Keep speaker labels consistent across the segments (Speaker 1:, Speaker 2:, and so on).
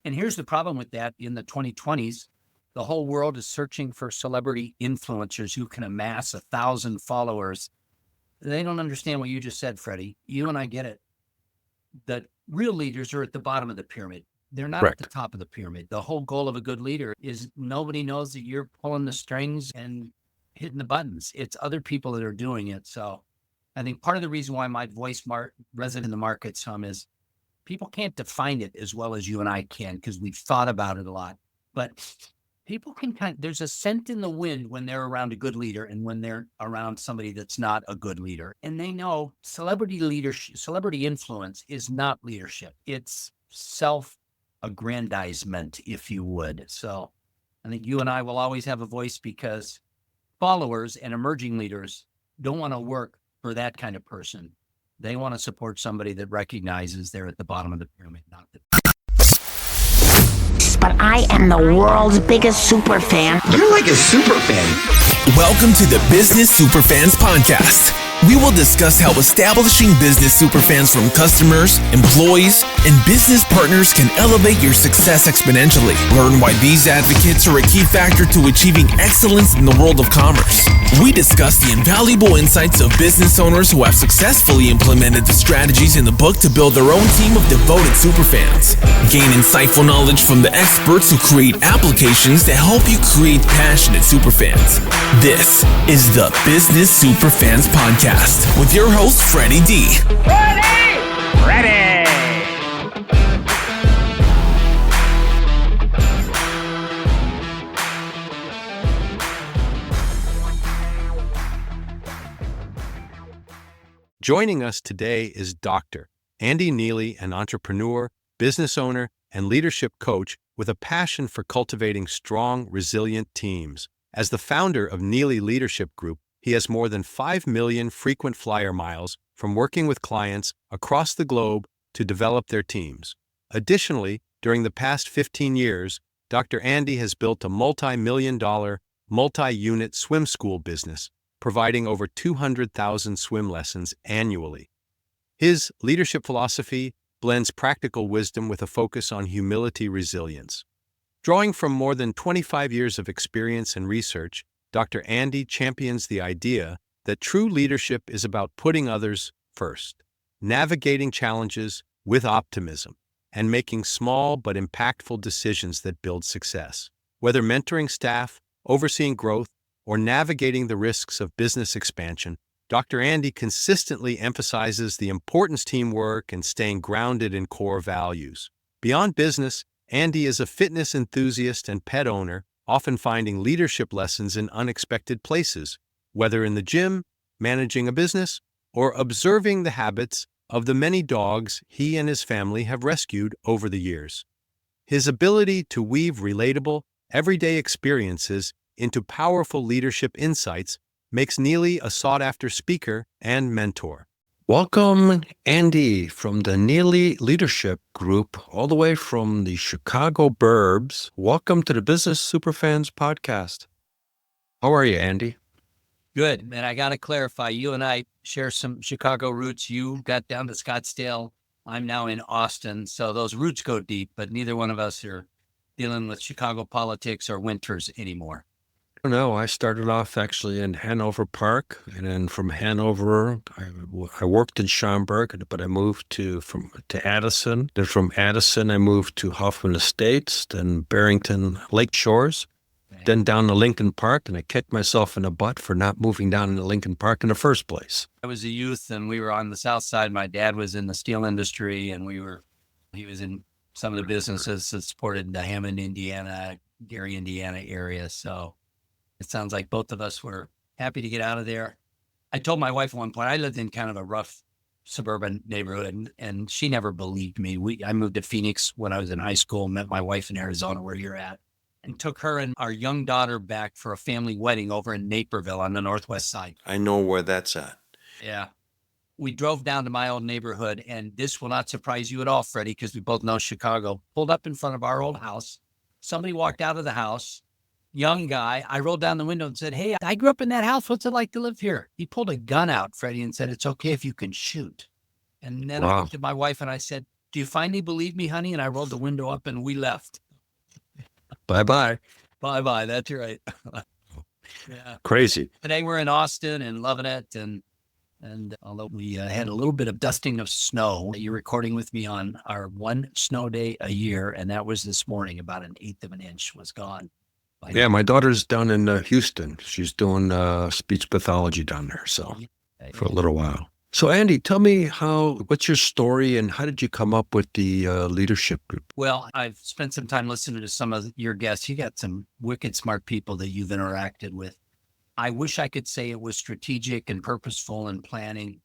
Speaker 1: And here's the problem with that in the 2020s. The whole world is searching for celebrity influencers who can amass 1,000 followers. They don't understand what you just said, Freddie. You and I get it. The real leaders are at the bottom of the pyramid. They're not at the
Speaker 2: Correct.
Speaker 1: top of the pyramid. The whole goal of a good leader is nobody knows that you're pulling the strings and hitting the buttons. It's other people that are doing it. So I think part of the reason why my voice resonates in the market some is people can't define it as well as you and I can because we've thought about it a lot. But people can there's a scent in the wind when they're around a good leader and when they're around somebody that's not a good leader. And they know celebrity leadership, celebrity influence is not leadership. It's self-aggrandizement, if you would. So I think you and I will always have a voice because followers and emerging leaders don't want to work for that kind of person. They want to support somebody that recognizes they're at the bottom of the pyramid, not the.
Speaker 3: But I am the world's biggest super fan.
Speaker 4: You're like a super fan.
Speaker 5: Welcome to the Business Superfans Podcast. We will discuss how establishing business superfans from customers, employees, and business partners can elevate your success exponentially. Learn why these advocates are a key factor to achieving excellence in the world of commerce. We discuss the invaluable insights of business owners who have successfully implemented the strategies in the book to build their own team of devoted superfans. Gain insightful knowledge from the experts who create applications that help you create passionate superfans. This is the Business Superfans Podcast with your host, Freddy D.
Speaker 6: Freddy!
Speaker 2: Joining us today is Dr. Andy Neillie, an entrepreneur, business owner, and leadership coach with a passion for cultivating strong, resilient teams. As the founder of Neillie Leadership Group, he has more than 5 million frequent flyer miles from working with clients across the globe to develop their teams. Additionally, during the past 15 years, Dr. Andy has built a multi-million-dollar, multi-unit swim school business, providing over 200,000 swim lessons annually. His leadership philosophy blends practical wisdom with a focus on humility resilience. Drawing from more than 25 years of experience and research, Dr. Andy champions the idea that true leadership is about putting others first, navigating challenges with optimism, and making small but impactful decisions that build success. Whether mentoring staff, overseeing growth, or navigating the risks of business expansion, Dr. Andy consistently emphasizes the importance of teamwork and staying grounded in core values. Beyond business, Andy is a fitness enthusiast and pet owner, often finding leadership lessons in unexpected places, whether in the gym, managing a business, or observing the habits of the many dogs he and his family have rescued over the years. His ability to weave relatable, everyday experiences into powerful leadership insights makes Neillie a sought-after speaker and mentor.
Speaker 7: Welcome, Andy, from the Neillie Leadership Group, all the way from the Chicago burbs. Welcome to the Business Superfans Podcast. How are you, Andy?
Speaker 1: Good. And I got to clarify, you and I share some Chicago roots. You got down to Scottsdale. I'm now in Austin. So those roots go deep, but neither one of us are dealing with Chicago politics or winters anymore.
Speaker 7: No, I started off actually in Hanover Park, and then from Hanover, I worked in Schaumburg, but I moved to Addison. Then from Addison, I moved to Hoffman Estates, then Barrington Lake Shores, then down to Lincoln Park, and I kicked myself in the butt for not moving down into Lincoln Park in the first place.
Speaker 1: I was a youth, and we were on the south side. My dad was in the steel industry, and he was in some of the businesses that supported the Hammond, Indiana, Gary, Indiana area. So it sounds like both of us were happy to get out of there. I told my wife at one point, I lived in kind of a rough suburban neighborhood, and she never believed me. I moved to Phoenix when I was in high school, met my wife in Arizona, where you're at, and took her and our young daughter back for a family wedding over in Naperville on the northwest side.
Speaker 7: I know where that's at.
Speaker 1: Yeah. We drove down to my old neighborhood, and this will not surprise you at all, Freddie, because we both know Chicago. Pulled up in front of our old house. Somebody walked out of the house. Young guy. I rolled down the window and said, "Hey, I grew up in that house. What's it like to live here?" He pulled a gun out, Freddie, and said, "It's okay if you can shoot." And then I looked at my wife and I said, do you finally believe me, honey? And I rolled the window up and we left.
Speaker 7: Bye-bye.
Speaker 1: Bye-bye. That's right. Yeah.
Speaker 7: Crazy.
Speaker 1: Today we're in Austin and loving it. And although we had a little bit of dusting of snow, you're recording with me on our one snow day a year. And that was this morning. About an eighth of an inch was gone.
Speaker 7: Yeah, my daughter's down in Houston. She's doing speech pathology down there, so for a little while. So, Andy, tell me what's your story and how did you come up with the leadership group?
Speaker 1: Well, I've spent some time listening to some of your guests. You got some wicked smart people that you've interacted with. I wish I could say it was strategic and purposeful and planning.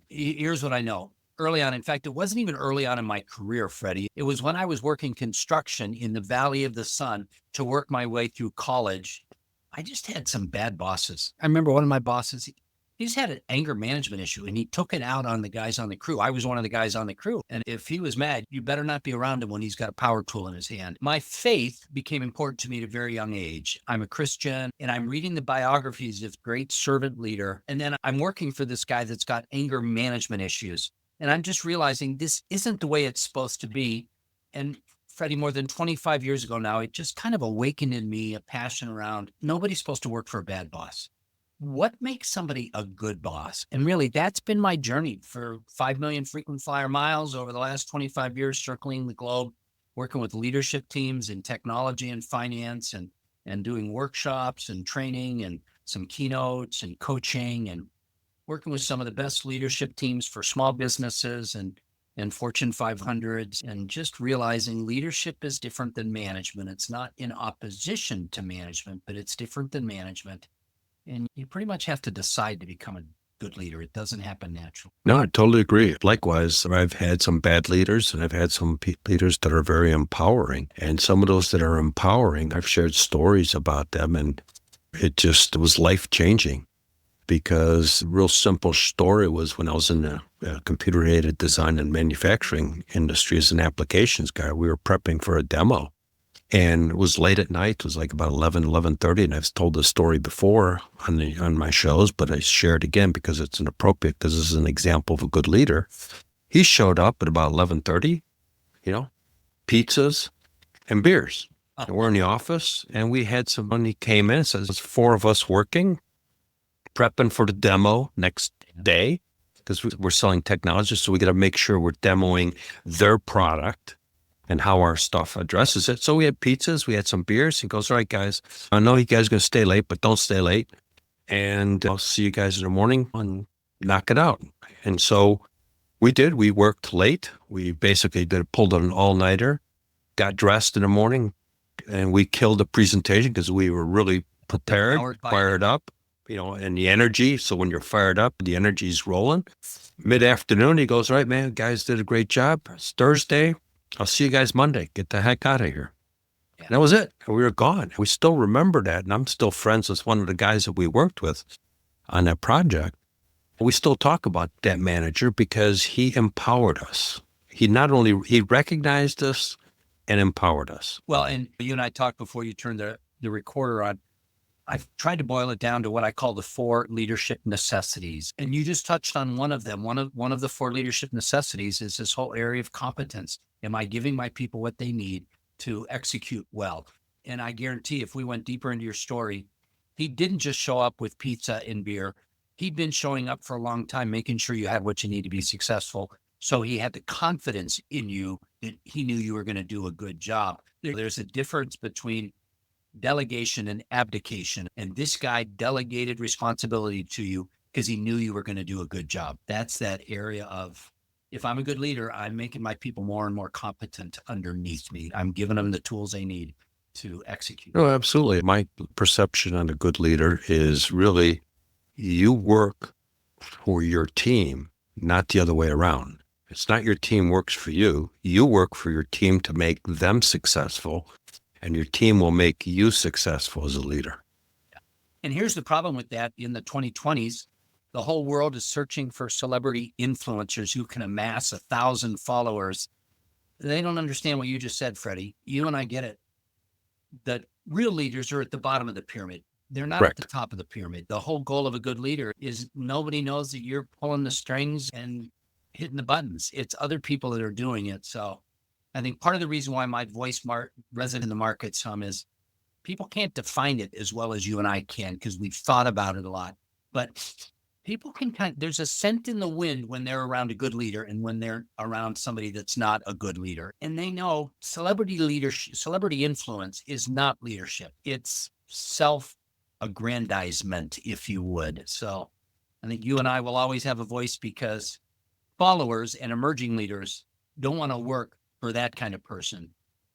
Speaker 1: Here's what I know. Early on, in fact, it wasn't even early on in my career, Freddie. It was when I was working construction in the Valley of the Sun to work my way through college. I just had some bad bosses. I remember one of my bosses, he just had an anger management issue and he took it out on the guys on the crew. I was one of the guys on the crew. And if he was mad, you better not be around him when he's got a power tool in his hand. My faith became important to me at a very young age. I'm a Christian and I'm reading the biographies of great servant leader. And then I'm working for this guy that's got anger management issues. And I'm just realizing this isn't the way it's supposed to be. And Freddie, more than 25 years ago now, it just kind of awakened in me a passion around nobody's supposed to work for a bad boss. What makes somebody a good boss? And really, that's been my journey for 5 million frequent flyer miles over the last 25 years, circling the globe, working with leadership teams in technology and finance and doing workshops and training and some keynotes and coaching and working with some of the best leadership teams for small businesses and Fortune 500s, and just realizing leadership is different than management. It's not in opposition to management, but it's different than management. And you pretty much have to decide to become a good leader. It doesn't happen naturally.
Speaker 7: No, I totally agree. Likewise, I've had some bad leaders and I've had some leaders that are very empowering. And some of those that are empowering, I've shared stories about them and it was life-changing. Because a real simple story was when I was in the computer-aided design and manufacturing industry as an applications guy, we were prepping for a demo. And it was late at night. It was like about 11:30. And I've told this story before on my shows, but I share it again because it's inappropriate because this is an example of a good leader. He showed up at about 11:30, pizzas and beers. And we're in the office and we had when he came in, it says there's 4 of us working, prepping for the demo next day because we're selling technology. So we got to make sure we're demoing their product and how our stuff addresses it. So we had pizzas, we had some beers. He goes, all right, guys, I know you guys are going to stay late, but don't stay late. And I'll see you guys in the morning and knock it out. And so we did. We worked late. We basically pulled an all-nighter, got dressed in the morning, and we killed the presentation because we were really prepared, fired up. And the energy. So when you're fired up, the energy's rolling. Mid-afternoon, he goes, all right, man, guys did a great job. It's Thursday. I'll see you guys Monday. Get the heck out of here. Yeah. And that was it. And we were gone. We still remember that. And I'm still friends with one of the guys that we worked with on that project. We still talk about that manager because he empowered us. He recognized us and empowered us.
Speaker 1: Well, and you and I talked before you turned the recorder on. I've tried to boil it down to what I call the 4 leadership necessities. And you just touched on one of them. One of the 4 leadership necessities is this whole area of competence. Am I giving my people what they need to execute well? And I guarantee if we went deeper into your story, he didn't just show up with pizza and beer. He'd been showing up for a long time, making sure you had what you need to be successful. So he had the confidence in you that he knew you were going to do a good job. There's a difference between delegation and abdication. And this guy delegated responsibility to you because he knew you were going to do a good job. That's that area of, if I'm a good leader, I'm making my people more and more competent underneath me. I'm giving them the tools they need to execute.
Speaker 7: No, absolutely. My perception on a good leader is really you work for your team, not the other way around. It's not your team works for you. You work for your team to make them successful. And your team will make you successful as a leader.
Speaker 1: And here's the problem with that. In the 2020s, the whole world is searching for celebrity influencers who can amass 1,000 followers. They don't understand what you just said, Freddie. You and I get it. The real leaders are at the bottom of the pyramid. They're not
Speaker 7: Correct.
Speaker 1: at the top of the pyramid. The whole goal of a good leader is nobody knows that you're pulling the strings and hitting the buttons. It's other people that are doing it. So I think part of the reason why my voice resonates in the market some is people can't define it as well as you and I can because we've thought about it a lot. But people can there's a scent in the wind when they're around a good leader and when they're around somebody that's not a good leader. And they know celebrity leadership, celebrity influence is not leadership. It's self-aggrandizement, if you would. So I think you and I will always have a voice because followers and emerging leaders don't want to work for that kind of person.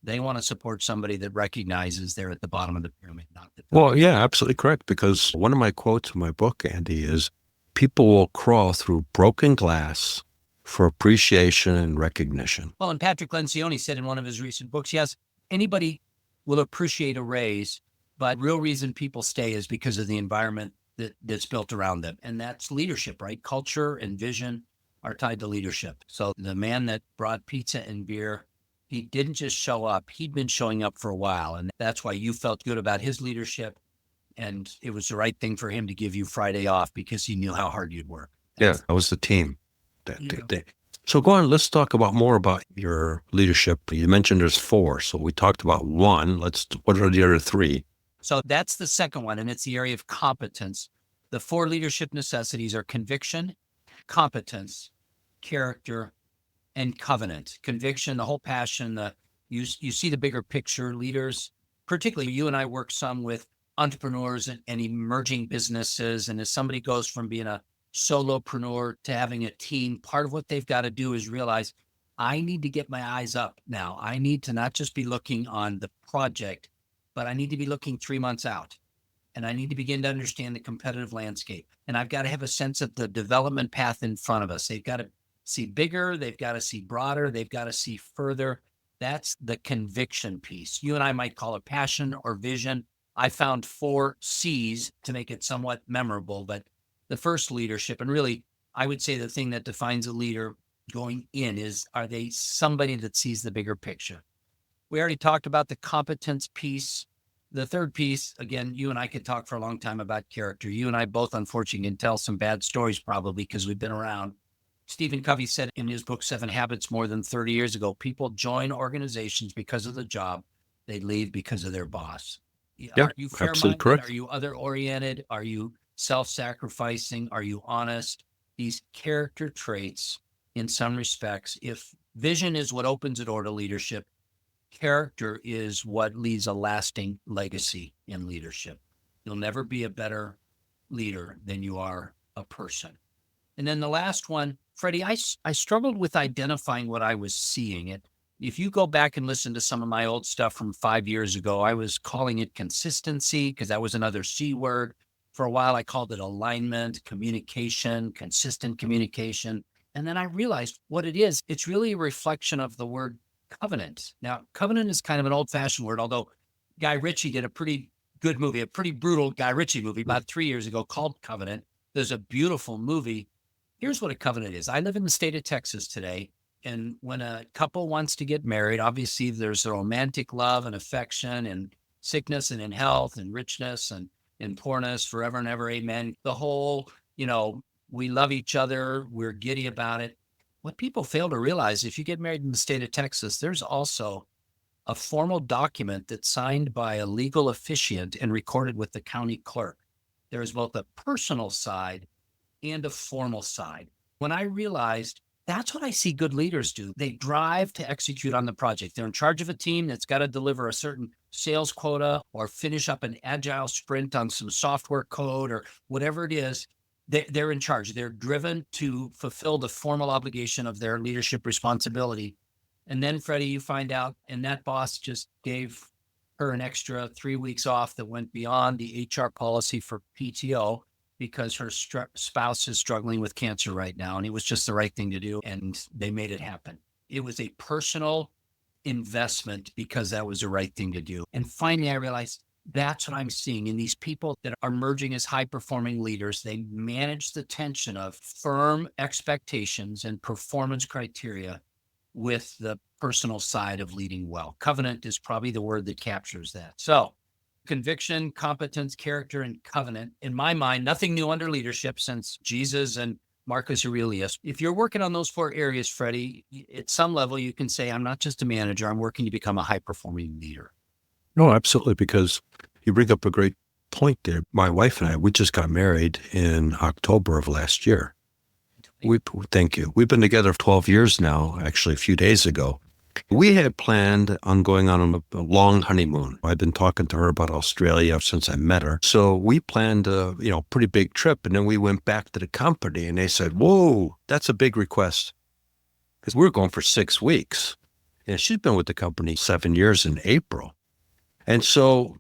Speaker 1: They want to support somebody that recognizes they're at the bottom of the pyramid, not the top.
Speaker 7: Well, yeah, absolutely correct. Because one of my quotes in my book, Andy, is people will crawl through broken glass for appreciation and recognition.
Speaker 1: Well, and Patrick Lencioni said in one of his recent books, yes, anybody will appreciate a raise, but real reason people stay is because of the environment that's built around them. And that's leadership, right? Culture and vision are tied to leadership. So the man that brought pizza and beer, he didn't just show up. He'd been showing up for a while. And that's why you felt good about his leadership. And it was the right thing for him to give you Friday off because he knew how hard you'd work.
Speaker 7: Yeah, that was the team that day. So go on, let's talk more about your leadership. You mentioned there's 4. So we talked about 1. What are the other 3?
Speaker 1: So that's the second one, and it's the area of competence. The 4 leadership necessities are conviction, competence, character, and covenant. Conviction, the whole passion, you see the bigger picture. Leaders, particularly you and I work some with entrepreneurs and emerging businesses. And as somebody goes from being a solopreneur to having a team, part of what they've got to do is realize, I need to get my eyes up now. I need to not just be looking on the project, but I need to be looking 3 months out. And I need to begin to understand the competitive landscape. And I've got to have a sense of the development path in front of us. They've got to see bigger. They've got to see broader. They've got to see further. That's the conviction piece. You and I might call it passion or vision. I found 4 C's to make it somewhat memorable, but the first, leadership. And really, I would say the thing that defines a leader going in is, are they somebody that sees the bigger picture? We already talked about the competence piece. The third piece, again, you and I could talk for a long time about character. You and I both, unfortunately, can tell some bad stories probably because we've been around. Stephen Covey said in his book, 7 Habits, more than 30 years ago, people join organizations because of the job. They leave because of their boss.
Speaker 7: Yeah,
Speaker 1: Are you
Speaker 7: absolutely
Speaker 1: fair-minded?
Speaker 7: correct.
Speaker 1: Are you other-oriented? Are you self-sacrificing? Are you honest? These character traits, in some respects, if vision is what opens the door to leadership, character is what leaves a lasting legacy in leadership. You'll never be a better leader than you are a person. And then the last one, Freddie, I struggled with identifying what I was seeing. If you go back and listen to some of my old stuff from 5 years ago, I was calling it consistency because that was another C word. For a while, I called it alignment, communication, consistent communication. And then I realized what it is. It's really a reflection of the word covenant. Now, covenant is kind of an old-fashioned word, although Guy Ritchie did a pretty good movie, a pretty brutal Guy Ritchie movie about 3 years ago called Covenant. There's a beautiful movie. Here's what a covenant is. I live in the state of Texas today, and when a couple wants to get married, obviously there's a romantic love and affection and sickness and in health and richness and in poorness, forever and ever, amen. The whole, we love each other, we're giddy about it. What people fail to realize, if you get married in the state of Texas, there's also a formal document that's signed by a legal officiant and recorded with the county clerk. There is both a personal side and a formal side. When I realized that's what I see good leaders do, they drive to execute on the project. They're in charge of a team that's got to deliver a certain sales quota or finish up an agile sprint on some software code or whatever it is. They're in charge. They're driven to fulfill the formal obligation of their leadership responsibility. And then, Freddie, you find out, and that boss just gave her an extra 3 weeks off that went beyond the HR policy for PTO because her spouse is struggling with cancer right now. And it was just the right thing to do. And they made it happen. It was a personal investment because that was the right thing to do. And finally, I realized that's what I'm seeing in these people that are emerging as high-performing leaders. They manage the tension of firm expectations and performance criteria with the personal side of leading well. Covenant is probably the word that captures that. So conviction, competence, character, and covenant. In my mind, nothing new under leadership since Jesus and Marcus Aurelius. If you're working on those 4 areas, Freddie, at some level, you can say, I'm not just a manager, I'm working to become a high-performing leader.
Speaker 7: No, absolutely, because you bring up a great point there. My wife and I, we just got married in October of last year. Thank you. We've been together for 12 years now, actually a few days ago. We had planned on going on a long honeymoon. I've been talking to her about Australia since I met her. So we planned a pretty big trip, and then we went back to the company and they said, whoa, that's a big request. Because we were going for 6 weeks. And she's been with the company 7 years in April. And so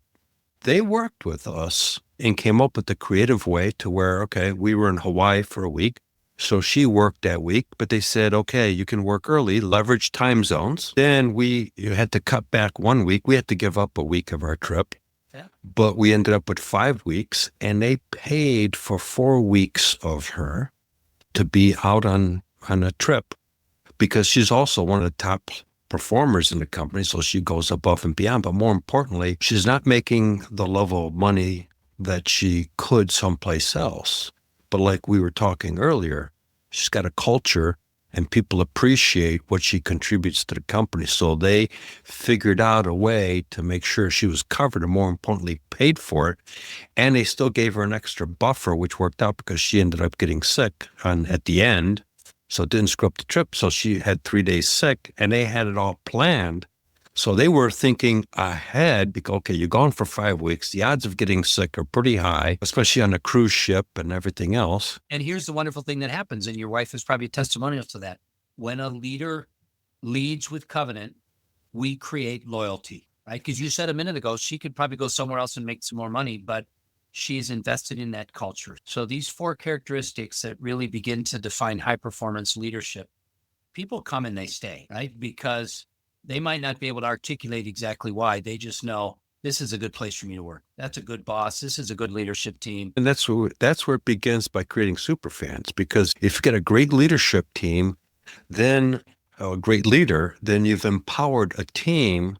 Speaker 7: they worked with us and came up with a creative way to where, okay, we were in Hawaii for a week. So she worked that week, but they said, okay, you can work early, leverage time zones. Then you had to cut back 1 week. We had to give up a week of our trip, but we ended up with 5 weeks, and they paid for 4 weeks of her to be out on a trip because she's also one of the top performers in the company. So she goes above and beyond, but more importantly, she's not making the level of money that she could someplace else. But like we were talking earlier, she's got a culture and people appreciate what she contributes to the company. So they figured out a way to make sure she was covered and more importantly, paid for it. And they still gave her an extra buffer, which worked out because she ended up getting sick at the end. So it didn't screw up the trip. So she had 3 days sick and they had it all planned. So they were thinking ahead because, okay, you're gone for 5 weeks. The odds of getting sick are pretty high, especially on a cruise ship and everything else.
Speaker 1: And here's the wonderful thing that happens, and your wife is probably a testimonial to that. When a leader leads with covenant, we create loyalty, right? Because you said a minute ago, she could probably go somewhere else and make some more money, but she's invested in that culture. So these 4 characteristics that really begin to define high performance leadership, people come and they stay, right? Because they might not be able to articulate exactly why. They just know this is a good place for me to work. That's a good boss. This is a good leadership team.
Speaker 7: And that's where it begins by creating superfans. Because if you get a great leadership team, then a great leader, then you've empowered a team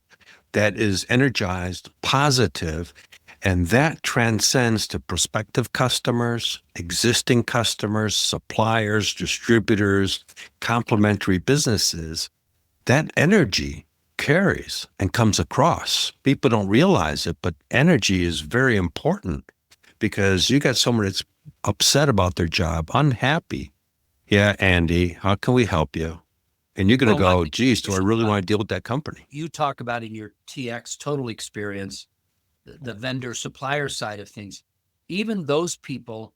Speaker 7: that is energized, positive, and that transcends to prospective customers, existing customers, suppliers, distributors, complementary businesses. That energy carries and comes across. People don't realize it, but energy is very important because you got someone that's upset about their job, unhappy. Yeah, Andy, how can we help you? And you're going to go, geez, do I really want to deal with that company?
Speaker 1: You talk about in your TX total experience, the vendor supplier side of things. Even those people,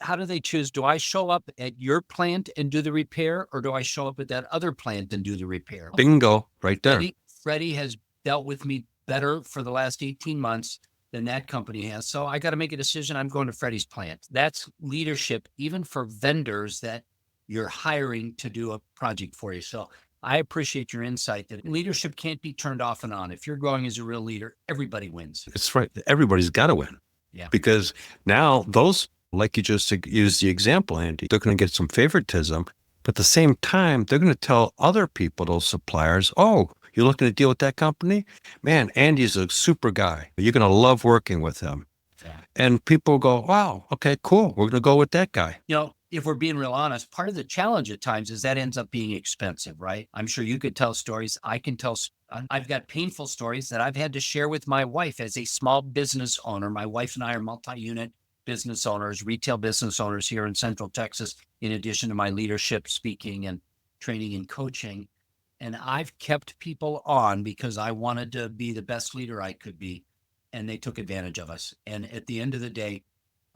Speaker 1: how do they choose? Do I show up at your plant and do the repair, or do I show up at that other plant and do the repair?
Speaker 7: Bingo, right there.
Speaker 1: Freddy has dealt with me better for the last 18 months than that company has. So I got to make a decision. I'm going to Freddy's plant. That's leadership, even for vendors that you're hiring to do a project for you. So I appreciate your insight that leadership can't be turned off and on. If you're growing as a real leader, everybody wins.
Speaker 7: It's right. Everybody's got to win.
Speaker 1: Yeah.
Speaker 7: Because now those, like you just used the example, Andy, they're going to get some favoritism, but at the same time, they're going to tell other people, those suppliers, oh, you're looking to deal with that company? Man, Andy's a super guy. You're going to love working with him. Yeah. And people go, wow, okay, cool. We're going to go with that guy.
Speaker 1: If we're being real honest, part of the challenge at times is that ends up being expensive, right? I'm sure you could tell stories. I can tell. I've got painful stories that I've had to share with my wife as a small business owner. My wife and I are multi-unit business owners, retail business owners here in Central Texas, in addition to my leadership, speaking and training and coaching. And I've kept people on because I wanted to be the best leader I could be. And they took advantage of us. And at the end of the day,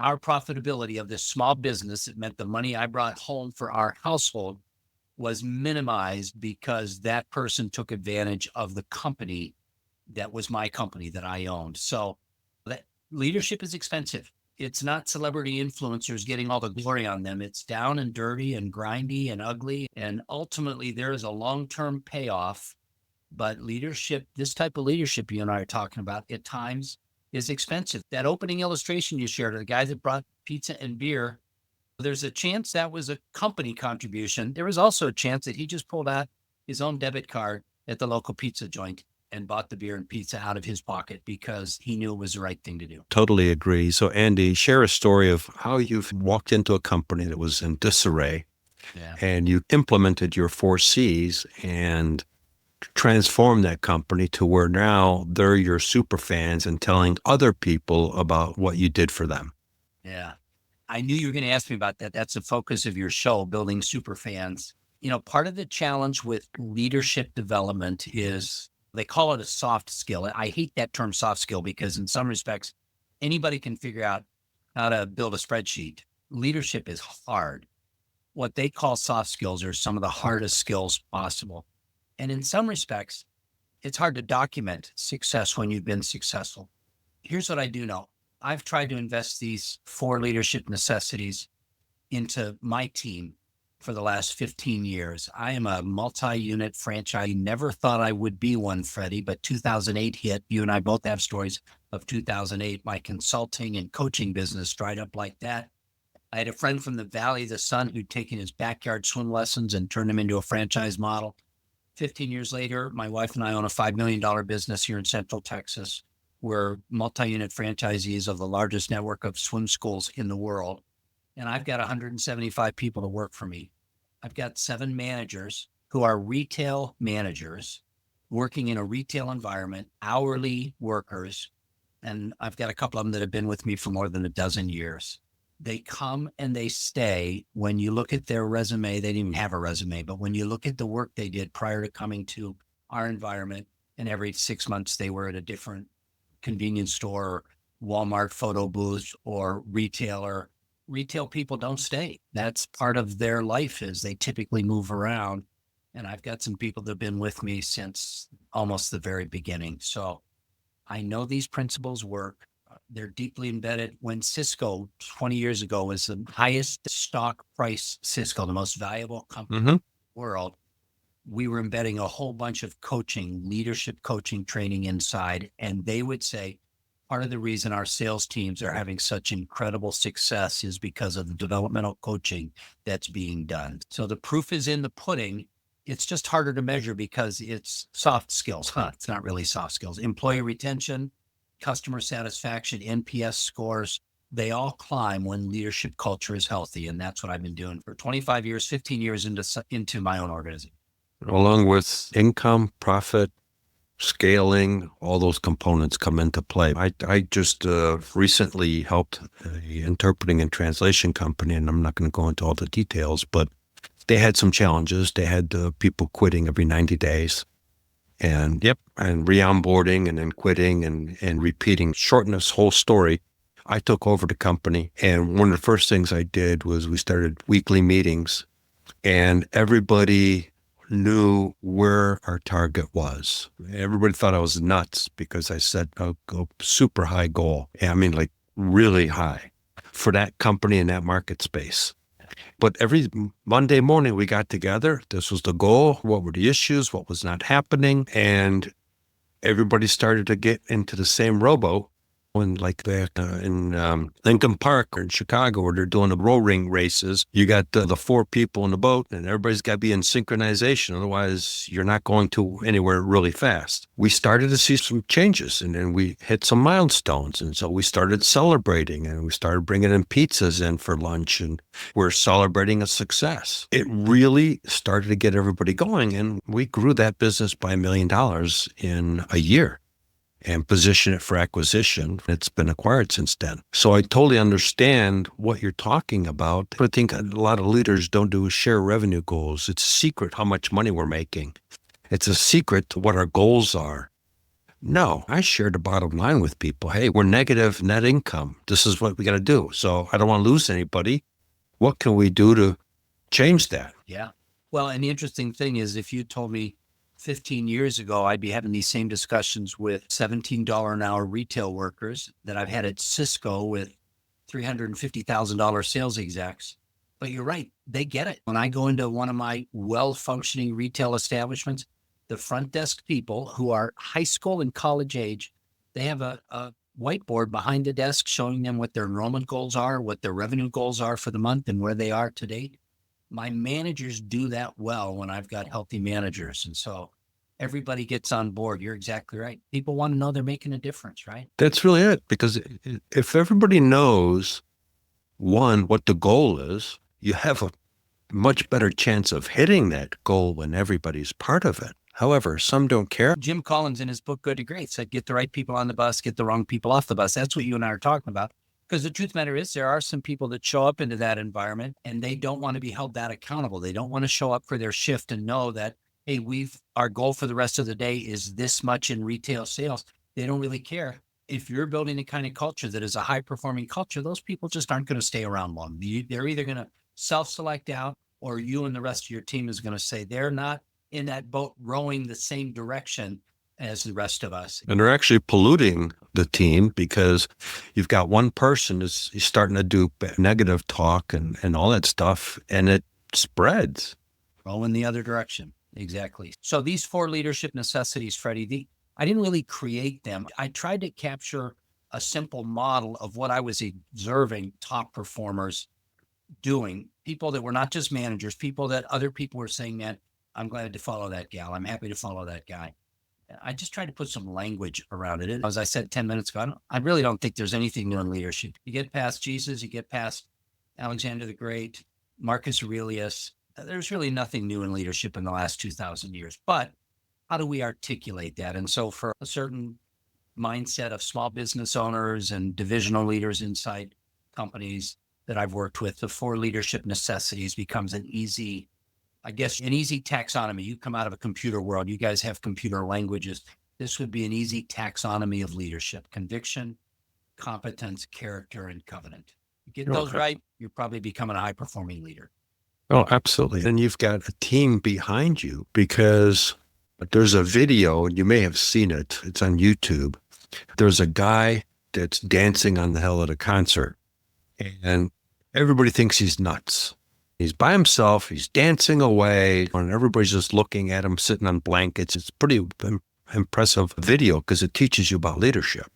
Speaker 1: our profitability of this small business, it meant the money I brought home for our household was minimized because that person took advantage of the company that was my company that I owned. So that leadership is expensive. It's not celebrity influencers getting all the glory on them. It's down and dirty and grindy and ugly. And ultimately, there is a long-term payoff. But leadership, this type of leadership you and I are talking about, at times is expensive. That opening illustration you shared, the guy that brought pizza and beer, there's a chance that was a company contribution. There was also a chance that he just pulled out his own debit card at the local pizza joint and bought the beer and pizza out of his pocket because he knew it was the right thing to do.
Speaker 7: Totally agree. So, Andy, share a story of how you've walked into a company that was in disarray
Speaker 1: Yeah.
Speaker 7: and you implemented your 4 Cs and transformed that company to where now they're your super fans and telling other people about what you did for them.
Speaker 1: Yeah. I knew you were going to ask me about that. That's the focus of your show, building super fans. You know, part of the challenge with leadership development is they call it a soft skill. I hate that term soft skill because in some respects, anybody can figure out how to build a spreadsheet. Leadership is hard. What they call soft skills are some of the hardest skills possible. And in some respects, it's hard to document success when you've been successful. Here's what I do know. I've tried to invest these 4 leadership necessities into my team for the last 15 years. I am a multi-unit franchise. Never thought I would be one, Freddy, but 2008 hit. You and I both have stories of 2008. My consulting and coaching business dried up like that. I had a friend from the Valley of the Sun who'd taken his backyard swim lessons and turned them into a franchise model. 15 years later, my wife and I own a $5 million business here in Central Texas. We're multi-unit franchisees of the largest network of swim schools in the world. And I've got 175 people to work for me. I've got 7 managers who are retail managers working in a retail environment, hourly workers. And I've got a couple of them that have been with me for more than a dozen years. They come and they stay. When you look at their resume, they didn't even have a resume, but when you look at the work they did prior to coming to our environment, and every 6 months they were at a different convenience store, Walmart photo booth, or retailer. Retail people don't stay. That's part of their life is they typically move around. And I've got some people that have been with me since almost the very beginning. So I know these principles work. They're deeply embedded. When Cisco 20 years ago was the highest stock price, Cisco, the most valuable company in the world, we were embedding a whole bunch of coaching, leadership coaching training inside. And they would say, part of the reason our sales teams are having such incredible success is because of the developmental coaching that's being done. So the proof is in the pudding. It's just harder to measure because it's soft skills. It's not really soft skills. Employee retention, customer satisfaction, NPS scores, they all climb when leadership culture is healthy. And that's what I've been doing for 25 years, 15 years into my own organization.
Speaker 7: Along with income, profit, scaling, all those components come into play. I just recently helped an interpreting and translation company, and I'm not going to go into all the details, but they had some challenges. They had people quitting every 90 days. And re-onboarding and then quitting and repeating. Shorten this whole story, I took over the company, and one of the first things I did was we started weekly meetings, and everybody knew where our target was. Everybody thought I was nuts because I set a super high goal. I mean, like really high for that company in that market space. But every Monday morning we got together. This was the goal. What were the issues? What was not happening? And everybody started to get into the same rowboat. When like in Lincoln Park or in Chicago where they're doing the row ring races, you got the 4 people in the boat and everybody's got to be in synchronization. Otherwise, you're not going to anywhere really fast. We started to see some changes and then we hit some milestones. And so we started celebrating and we started bringing in pizzas in for lunch and we're celebrating a success. It really started to get everybody going. And we grew that business by $1 million in a year. And position it for acquisition. It's been acquired since then. So I totally understand what you're talking about. I think a lot of leaders don't do share revenue goals. It's a secret how much money we're making. It's a secret to what our goals are. No, I share the bottom line with people. Hey, we're negative net income. This is what we got to do. So I don't want to lose anybody. What can we do to change that?
Speaker 1: Yeah. Well, and the interesting thing is if you told me 15 years ago, I'd be having these same discussions with $17 an hour retail workers that I've had at Cisco with $350,000 sales execs. But you're right. They get it. When I go into one of my well-functioning retail establishments, the front desk people who are high school and college age, they have a whiteboard behind the desk showing them what their enrollment goals are, what their revenue goals are for the month and where they are to date. My managers do that well when I've got healthy managers. And so everybody gets on board. You're exactly right. People want to know they're making a difference, right?
Speaker 7: That's really it. Because if everybody knows, one, what the goal is, you have a much better chance of hitting that goal when everybody's part of it. However, some don't care.
Speaker 1: Jim Collins in his book Good to Great said, get the right people on the bus, get the wrong people off the bus. That's what you and I are talking about. Because the truth of the matter is, there are some people that show up into that environment and they don't want to be held that accountable. They don't want to show up for their shift and know that, hey, our goal for the rest of the day is this much in retail sales. They don't really care. If you're building the kind of culture that is a high performing culture, those people just aren't going to stay around long. They're either going to self-select out, or you and the rest of your team is going to say they're not in that boat rowing the same direction as the rest of us.
Speaker 7: And they're actually polluting the team, because you've got one person is starting to do negative talk and all that stuff, and it spreads.
Speaker 1: Row in the other direction. Exactly. So these 4 leadership necessities, Freddie, I didn't really create them. I tried to capture a simple model of what I was observing top performers doing. People that were not just managers, people that other people were saying, man, I'm glad to follow that gal. I'm happy to follow that guy. I just tried to put some language around it. As I said 10 minutes ago, I really don't think there's anything new in leadership. You get past Jesus, you get past Alexander the Great, Marcus Aurelius. There's really nothing new in leadership in the last 2,000 years. But how do we articulate that? And so for a certain mindset of small business owners and divisional leaders inside companies that I've worked with, the 4 leadership necessities becomes an easy taxonomy. You come out of a computer world. You guys have computer languages. This would be an easy taxonomy of leadership: conviction, competence, character, and covenant. You get those right, you're probably becoming a high-performing leader.
Speaker 7: Oh, absolutely. And you've got a team behind you, because there's a video, and you may have seen it. It's on YouTube. There's a guy that's dancing on the hell at a concert, and everybody thinks he's nuts. He's by himself. He's dancing away, and everybody's just looking at him sitting on blankets. It's pretty impressive video, because it teaches you about leadership.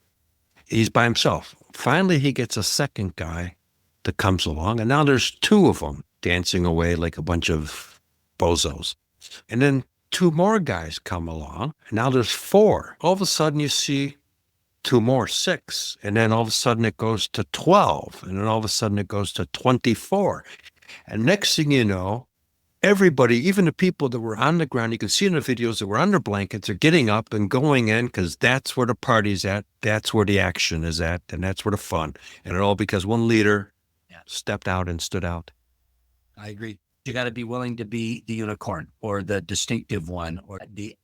Speaker 7: He's by himself. Finally, he gets a second guy that comes along, and now there's 2 of them dancing away like a bunch of bozos. And then 2 more guys come along, and now there's 4. All of a sudden, you see 2 more, 6. And then all of a sudden, it goes to 12. And then all of a sudden, it goes to 24. And next thing you know, everybody, even the people that were on the ground, you can see in the videos that were under blankets, are getting up and going in, because that's where the party's at. That's where the action is at. And that's where the fun. And it all because one leader stepped out and stood out.
Speaker 1: I agree. You got to be willing to be the unicorn, or the distinctive one, or the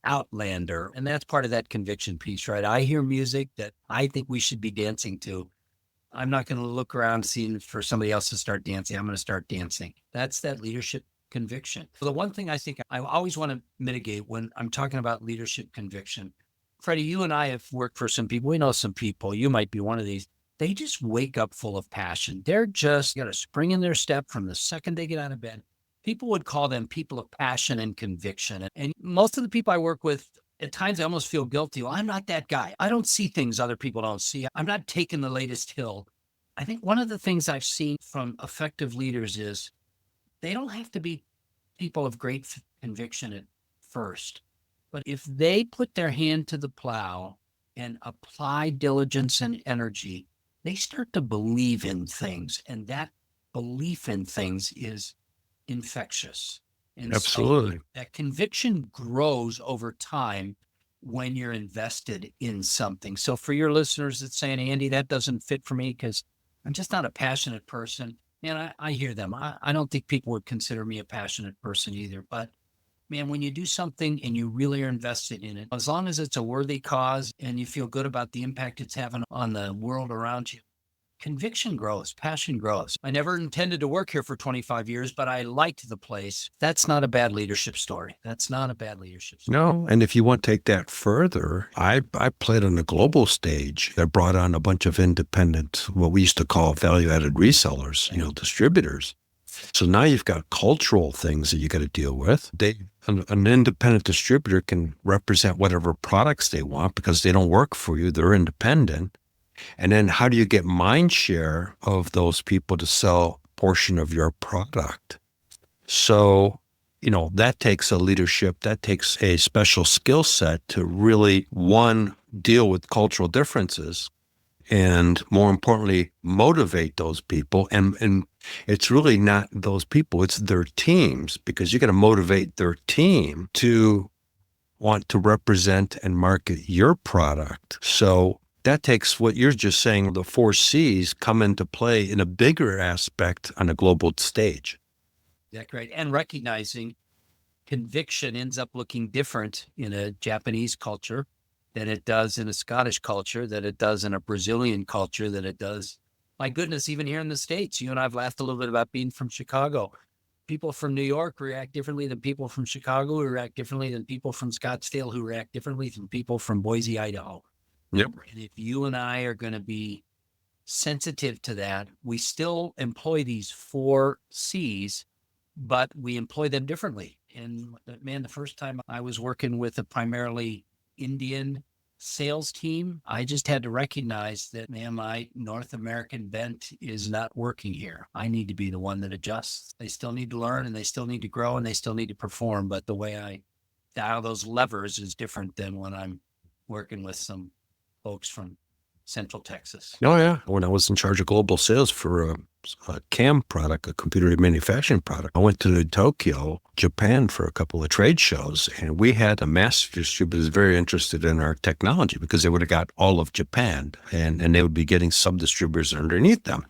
Speaker 1: outlander. And that's part of that conviction piece, right? I hear music that I think we should be dancing to. I'm not going to look around seeing for somebody else to start dancing. I'm going to start dancing. That's that leadership conviction. So the one thing I think I always want to mitigate when I'm talking about leadership conviction, Freddie, you and I have worked for some people. We know some people. You might be one of these. They just wake up full of passion. They're just got a spring in their step from the second they get out of bed. People would call them people of passion and conviction. And most of the people I work with, at times I almost feel guilty. Well, I'm not that guy. I don't see things other people don't see. I'm not taking the latest hill. I think one of the things I've seen from effective leaders is they don't have to be people of great conviction at first. But if they put their hand to the plow and apply diligence and energy, they start to believe in things. And that belief in things is infectious. And
Speaker 7: Absolutely.
Speaker 1: so that conviction grows over time when you're invested in something. So for your listeners that's saying, Andy, that doesn't fit for me because I'm just not a passionate person. Man, I hear them. I don't think people would consider me a passionate person either. But man, when you do something and you really are invested in it, as long as it's a worthy cause and you feel good about the impact it's having on the world around you, conviction grows, passion grows. I never intended to work here for 25 years, but I liked the place. That's not a bad leadership story. That's not a bad leadership story.
Speaker 7: No. And if you want to take that further, I played on the global stage that brought on a bunch of independent, what we used to call value-added resellers, distributors. So now you've got cultural things that you got to deal with. An independent distributor can represent whatever products they want because they don't work for you. They're independent. And then how do you get mind share of those people to sell a portion of your product? So that takes a leadership, that takes a special skill set to really, one, deal with cultural differences, and more importantly, motivate those people. And it's really not those people, it's their teams, because you got to motivate their team to want to represent and market your product. So that takes what you're just saying, the 4 C's come into play in a bigger aspect on a global stage.
Speaker 1: Yeah, great. And recognizing conviction ends up looking different in a Japanese culture than it does in a Scottish culture, than it does in a Brazilian culture, than it does, my goodness, even here in the States. You and I have laughed a little bit about being from Chicago. People from New York react differently than people from Chicago, who react differently than people from Scottsdale, who react differently than people from Boise, Idaho.
Speaker 7: Yep.
Speaker 1: And if you and I are going to be sensitive to that, we still employ these 4 C's, but we employ them differently. And man, the first time I was working with a primarily Indian sales team, I just had to recognize that, man, my North American bent is not working here. I need to be the one that adjusts. They still need to learn, and they still need to grow, and they still need to perform. But the way I dial those levers is different than when I'm working with some folks from Central Texas.
Speaker 7: Oh, yeah. When I was in charge of global sales for a CAM product, a computer manufacturing product, I went to Tokyo, Japan for a couple of trade shows, and we had a master distributor who was very interested in our technology because they would have got all of Japan, and they would be getting sub-distributors underneath them.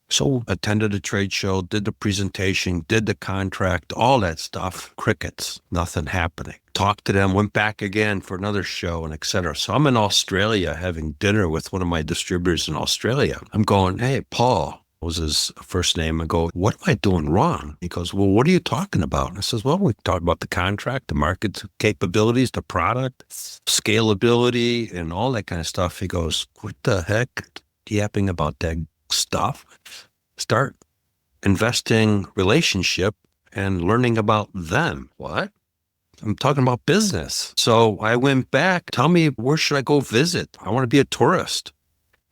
Speaker 7: So attended a trade show, did the presentation, did the contract, all that stuff, crickets, nothing happening. Talked to them, went back again for another show, and et cetera. So I'm in Australia having dinner with one of my distributors in Australia. I'm going, hey, Paul was his first name. I go, what am I doing wrong? He goes, well, what are you talking about? And I says, well, we talked about the contract, the market capabilities, the product, scalability, and all that kind of stuff. He goes, what the heck? Yapping about that stuff. Start investing relationship and learning about them. What? I'm talking about business. So I went back, tell me, where should I go visit? I want to be a tourist.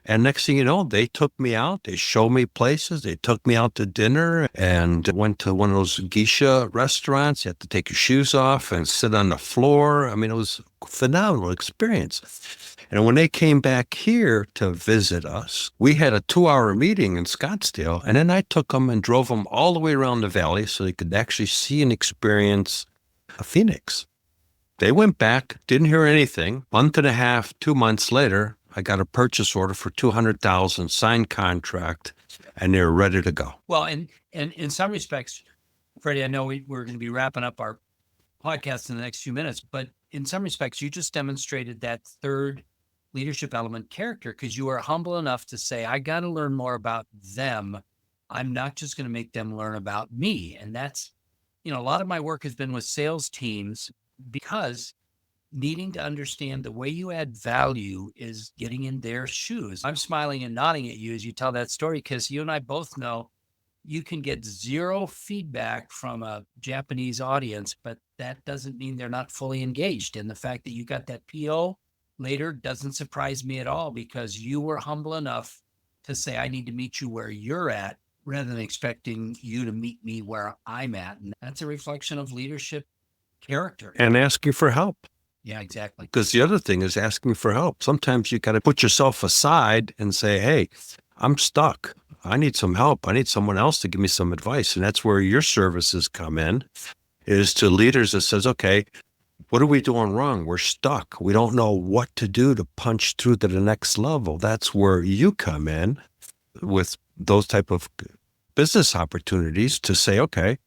Speaker 7: And next thing you know, they took me out. They showed me places. They took me out to dinner and went to one of those geisha restaurants. You had to take your shoes off and sit on the floor. I mean, it was a phenomenal experience. And when they came back here to visit us, we had a 2-hour meeting in Scottsdale. And then I took them and drove them all the way around the valley so they could actually see and experience a Phoenix. They went back, didn't hear anything. 1.5, 2 months later, I got a purchase order for $200,000, signed contract, and they're ready to go.
Speaker 1: Well, and in some respects, Freddie, I know we're going to be wrapping up our podcast in the next few minutes, but in some respects, you just demonstrated that third leadership element, character, because you are humble enough to say, I got to learn more about them. I'm not just going to make them learn about me. And that's, a lot of my work has been with sales teams, because needing to understand the way you add value is getting in their shoes. I'm smiling and nodding at you as you tell that story, because you and I both know you can get zero feedback from a Japanese audience, but that doesn't mean they're not fully engaged. And the fact that you got that PO later doesn't surprise me at all, because you were humble enough to say, I need to meet you where you're at, rather than expecting you to meet me where I'm at. And that's a reflection of leadership character.
Speaker 7: And asking for help.
Speaker 1: Yeah, exactly.
Speaker 7: Because the other thing is asking for help. Sometimes you got to put yourself aside and say, hey, I'm stuck. I need some help. I need someone else to give me some advice. And that's where your services come in, is to leaders that says, okay, what are we doing wrong? We're stuck. We don't know what to do to punch through to the next level. That's where you come in with those type of business opportunities to say, okay,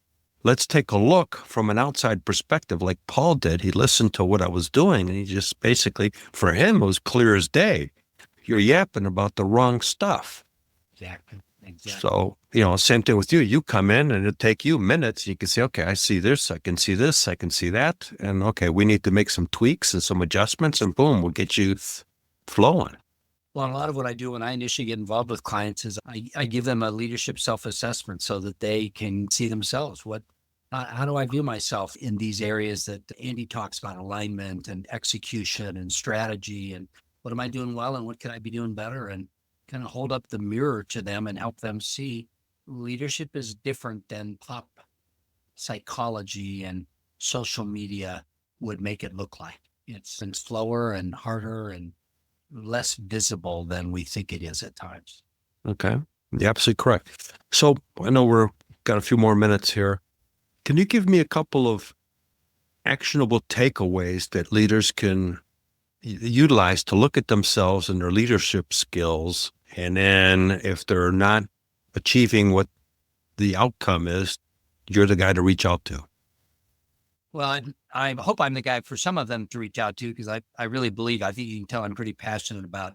Speaker 7: let's take a look from an outside perspective, like Paul did. He listened to what I was doing, and he just basically, for him, it was clear as day. You're yapping about the wrong stuff.
Speaker 1: Exactly.
Speaker 7: So, same thing with you. You come in and it'll take you minutes. You can say, okay, I see this, I can see this, I can see that. And okay, we need to make some tweaks and some adjustments, and boom, we'll get you flowing.
Speaker 1: Well, a lot of what I do when I initially get involved with clients is I give them a leadership self-assessment so that they can see themselves. How do I view myself in these areas that Andy talks about, alignment and execution and strategy, and what am I doing well and what can I be doing better, and kind of hold up the mirror to them and help them see leadership is different than pop psychology and social media would make it look like. It's been slower and harder and less visible than we think it is at times.
Speaker 7: Okay. You're absolutely correct. So I know we're got a few more minutes here. Can you give me a couple of actionable takeaways that leaders can utilize to look at themselves and their leadership skills? And then if they're not achieving what the outcome is, you're the guy to reach out to.
Speaker 1: Well, I hope I'm the guy for some of them to reach out to, because I really believe, I think you can tell I'm pretty passionate about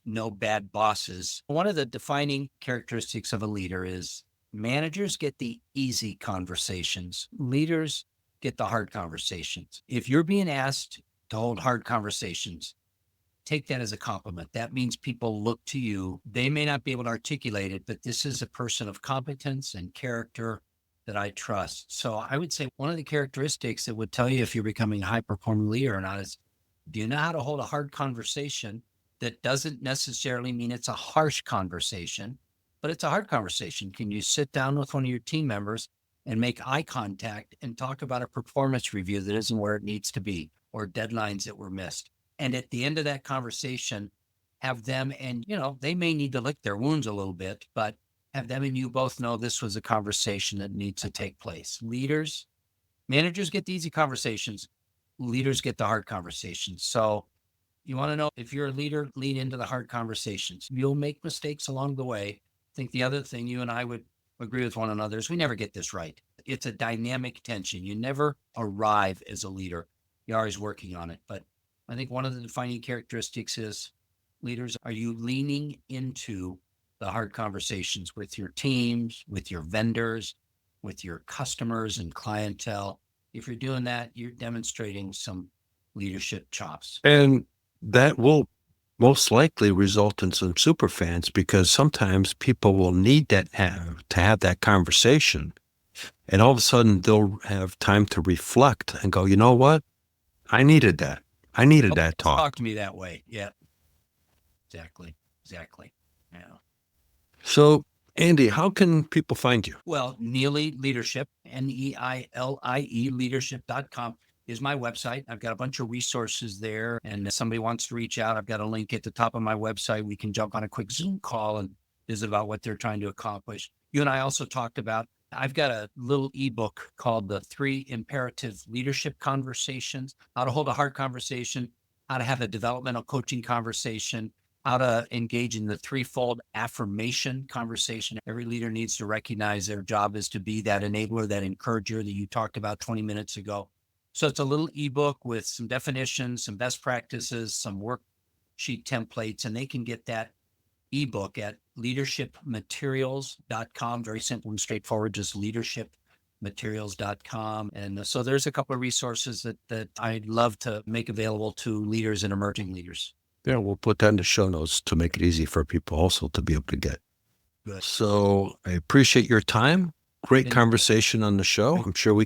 Speaker 1: no bad bosses. One of the defining characteristics of a leader is managers get the easy conversations. Leaders get the hard conversations. If you're being asked to hold hard conversations, take that as a compliment. That means people look to you. They may not be able to articulate it, but this is a person of competence and character that I trust. So I would say one of the characteristics that would tell you if you're becoming a high performing leader or not is, do you know how to hold a hard conversation? That doesn't necessarily mean it's a harsh conversation, but it's a hard conversation. Can you sit down with one of your team members and make eye contact and talk about a performance review that isn't where it needs to be, or deadlines that were missed? And at the end of that conversation, have them, and they may need to lick their wounds a little bit, but have them and you both know this was a conversation that needs to take place. Managers get the easy conversations. Leaders get the hard conversations. So you want to know if you're a leader, lean into the hard conversations. You'll make mistakes along the way. I think the other thing you and I would agree with one another is we never get this right. It's a dynamic tension. You never arrive as a leader. You're always working on it. But I think one of the defining characteristics is leaders, are you leaning into the hard conversations with your teams, with your vendors, with your customers and clientele? If you're doing that, you're demonstrating some leadership chops.
Speaker 7: And that will most likely result in some super fans, because sometimes people will need that to have that conversation. And all of a sudden they'll have time to reflect and go, you know what? I needed that. I needed that talk.
Speaker 1: Talk to me that way. Yeah. Exactly. Yeah.
Speaker 7: So, Andy, how can people find you?
Speaker 1: Well, Neillie Leadership, Neillie leadership.com is my website. I've got a bunch of resources there. And if somebody wants to reach out, I've got a link at the top of my website. We can jump on a quick Zoom call and visit about what they're trying to accomplish. You and I also talked about, I've got a little ebook called The 3 Imperative Leadership Conversations: how to hold a hard conversation, how to have a developmental coaching conversation, how to engage in the 3-fold affirmation conversation. Every leader needs to recognize their job is to be that enabler, that encourager that you talked about 20 minutes ago. So it's a little ebook with some definitions, some best practices, some worksheet templates, and they can get that ebook at leadershipmaterials.com. Very simple and straightforward, just leadershipmaterials.com. And so there's a couple of resources that I'd love to make available to leaders and emerging leaders.
Speaker 7: Yeah, we'll put that in the show notes to make it easy for people also to be able to get.
Speaker 1: Good.
Speaker 7: So I appreciate your time. Great conversation on the show. I'm sure we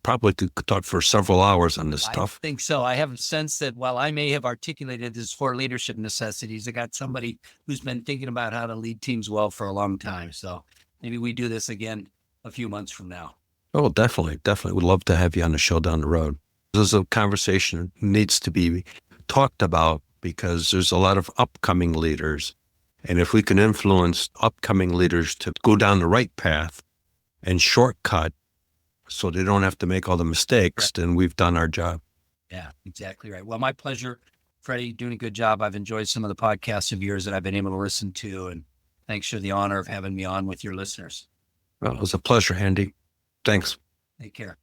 Speaker 7: probably could talk for several hours on this stuff.
Speaker 1: I think so. I have a sense that while I may have articulated this 4 leadership necessities, I got somebody who's been thinking about how to lead teams well for a long time. So maybe we do this again a few months from now.
Speaker 7: Oh, definitely. Would love to have you on the show down the road. This is a conversation that needs to be talked about, because there's a lot of upcoming leaders. And if we can influence upcoming leaders to go down the right path and shortcut so they don't have to make all the mistakes, then we've done our job.
Speaker 1: Yeah, exactly right. Well, my pleasure, Freddie, doing a good job. I've enjoyed some of the podcasts of yours that I've been able to listen to, and thanks for the honor of having me on with your listeners.
Speaker 7: Well, it was a pleasure, Andy. Thanks.
Speaker 1: Take care.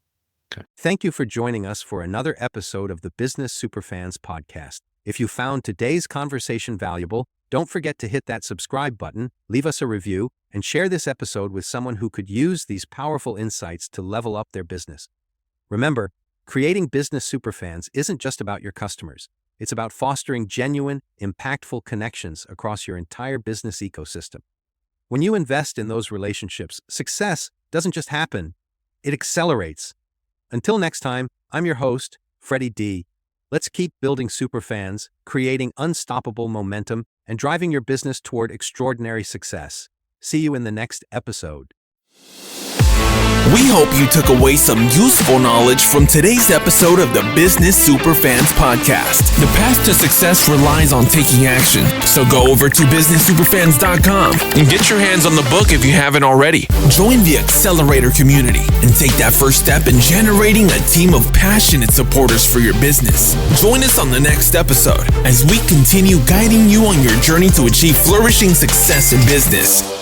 Speaker 7: Okay.
Speaker 2: Thank you for joining us for another episode of the Business Superfans podcast. If you found today's conversation valuable, don't forget to hit that subscribe button, leave us a review, and share this episode with someone who could use these powerful insights to level up their business. Remember, creating business superfans isn't just about your customers. It's about fostering genuine, impactful connections across your entire business ecosystem. When you invest in those relationships, success doesn't just happen, it accelerates. Until next time, I'm your host, Freddy D. Let's keep building superfans, creating unstoppable momentum, and driving your business toward extraordinary success. See you in the next episode.
Speaker 5: We hope you took away some useful knowledge from today's episode of the Business Superfans podcast. The path to success relies on taking action. So go over to businesssuperfans.com and get your hands on the book if you haven't already. Join the Accelerator community and take that first step in generating a team of passionate supporters for your business. Join us on the next episode as we continue guiding you on your journey to achieve flourishing success in business.